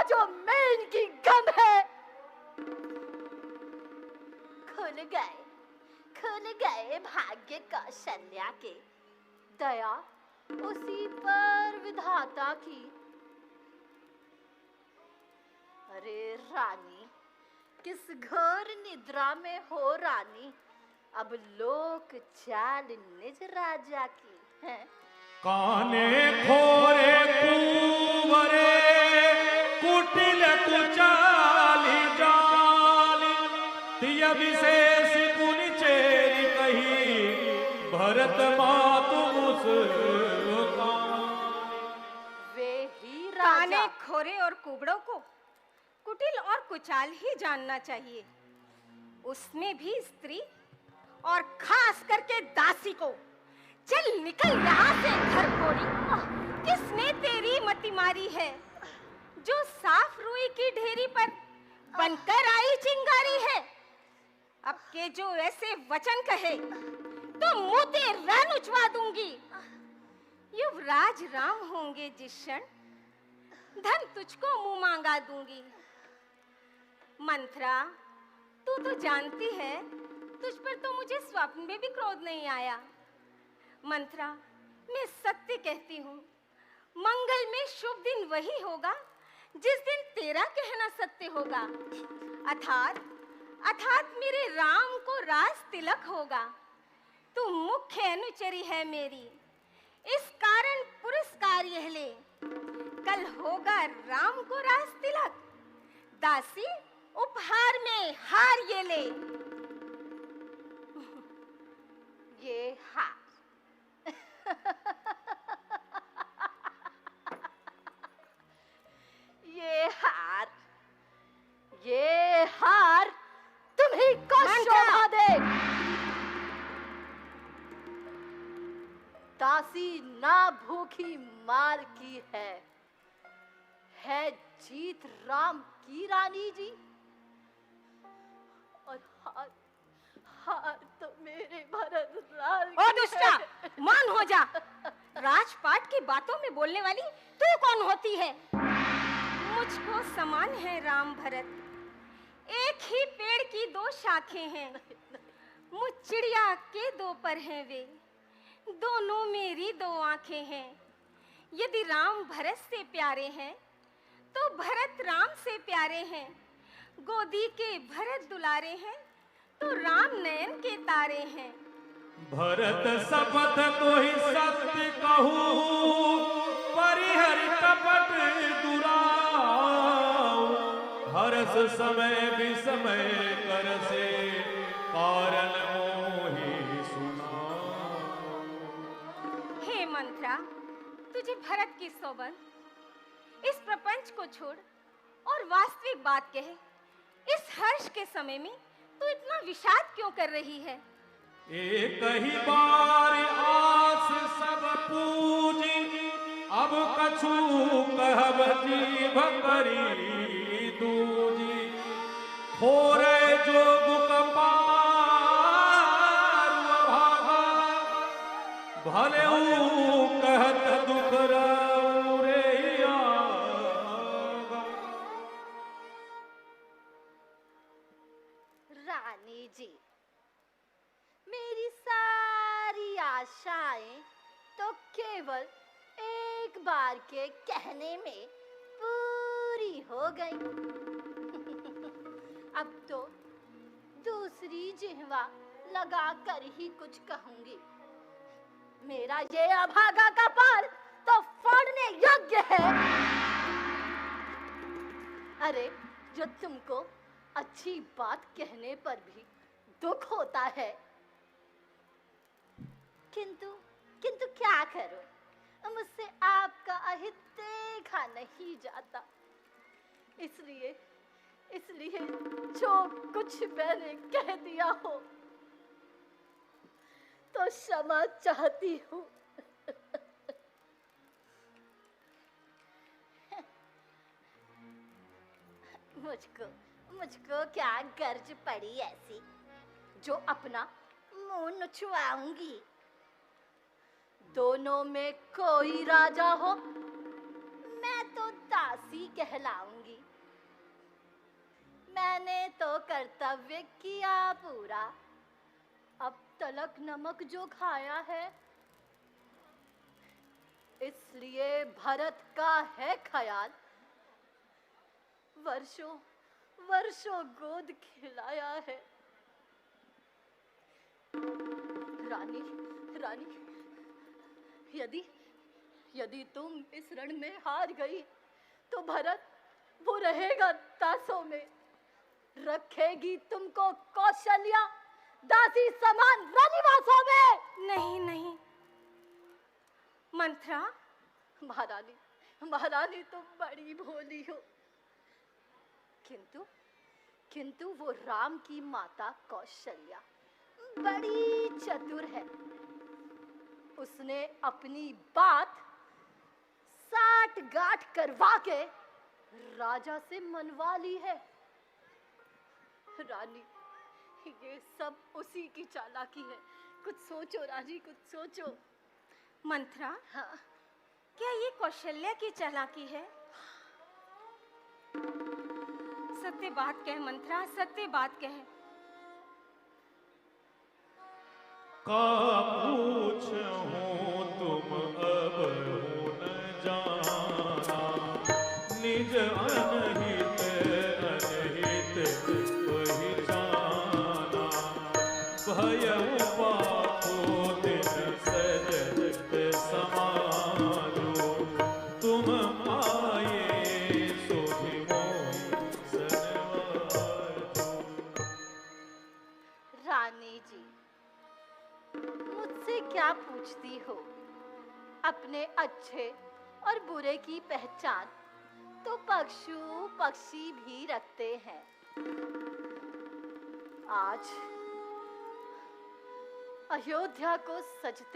जो मेन की गम है। खुल गए भाग्य कौशल्या के, दया उसी पर विधाता की। अरे रानी, किस घोर निद्रा में हो रानी, अब लोक चाल निज राजा की है। काने खोरे कुंवरे कुटिल कुचाली जाली, तिय विशेष पुनि चेरी कही, भरत मातु मुस्कान। वे ही राजा। काने खोरे और कुबड़ों को कुटिल और कुचाल ही जानना चाहिए, उसमें भी स्त्री और खास करके दासी को। चल निकल यहाँ से घर कोड़ी, किसने तेरी मति मारी है, जो साफ रुई की ढेरी पर बनकर आई चिंगारी है। अब के जो ऐसे वचन कहे तो मुंह ते रन उचवा दूंगी। युवराज राम होंगे जिस क्षण, धन तुझको मुंह मांगा दूंगी। मंथरा, तू तो जानती है तुझ पर तो मुझे स्वप्न में भी क्रोध नहीं आया। मंथरा, मैं सत्य कहती हूँ, मंगल में शुभ दिन वही होगा जिस दिन तेरा कहना सत्य होगा। अर्थात मेरे राम को राज तिलक होगा। तू मुख्य अनुचरी है मेरी, इस कारण पुरस्कार यह ले, कल होगा राम को राज तिलक। दासी, उपहार में हार ये ले। ये हार ये हार तुम्ही को शोभा दे। दासी ना भूखी मार की है जीत राम की रानी जी। और हार तो मेरे भरत लाल ओ दुष्टा, मान हो जा। राजपाट की बातों में बोलने वाली तू कौन होती है? मुझको समान है राम भरत, एक ही पेड़ की दो शाखें हैं। मुझ चिड़िया के दो पर हैं वे, दोनों मेरी दो आंखें हैं। यदि राम भरत से प्यारे हैं तो भरत राम से प्यारे हैं। गोदी के भरत दुलारे हैं तो राम नयन के तारे हैं। भरत शपथ तो ही सत्य कहूँ, परिहरि कपट दुराऊ, हरस समय विसमय कर से, कारण मोहि सुनाऊं। हे मंत्रा, तुझे भरत की सोबत इस प्रपंच को छोड़ और वास्तविक बात कहे। इस हर्ष के समय में तू इतना विषाद क्यों कर रही है? एक ही बार आस सब पूजी, अब कछु कहब जीभ करी दूजी। खोरे जोग कपार भागा, भले कहत दुख रे आगा। रानी जी, मेरी सारी आशाएं तो केवल एक बार के कहने में पूरी हो गई। अब तो दूसरी जिह्वा लगा कर ही कुछ कहूंगी। मेरा ये अभागा कपाल तो फोड़ने योग्य है। अरे, जो तुमको अच्छी बात कहने पर भी दुख होता है, किंतु क्या करो, मुझसे आपका अहित देखा नहीं जाता। इसलिए जो कुछ मैंने कह दिया हो तो क्षमा चाहती हूँ। मुझको क्या गर्ज पड़ी ऐसी जो अपना मुंह नुचवाऊंगी। दोनों में कोई राजा हो, मैं तो दास दासी कहलाऊंगी। मैंने तो कर्तव्य किया पूरा, अब तलक नमक जो खाया है, इसलिए भरत का है ख्याल, वर्षों वर्षों गोद खिलाया है। रानी रानी, यदि यदि तुम इस रण में हार गई तो भरत वो रहेगा दासों में, रखेगी तुमको कौशल्या दासी समान रनिवासों में। नहीं नहीं मंथरा, महारानी तुम बड़ी भोली हो, किंतु वो राम की माता कौशल्या बड़ी चतुर है। उसने अपनी बात साठ गांठ करवा के राजा से मनवा ली है। रानी, ये सब उसी की चालाकी है। कुछ सोचो रानी, कुछ सोचो। मंथरा, हाँ, क्या ये कौशल्या की चालाकी है? सत्य बात कह मंथरा, सत्य बात कह। का पूछूं तुम अब हो न जाना, निज अनहित अनहित पहिचाना, भयउ पापो दिन सजत समाजो, तुम आए सोधिमो सनवाजो। रानी जी, मुझसे क्या पूछती हो? अपने अच्छे और बुरे की पहचान तो पशु पक्षी भी रखते हैं। आज अयोध्या को सजते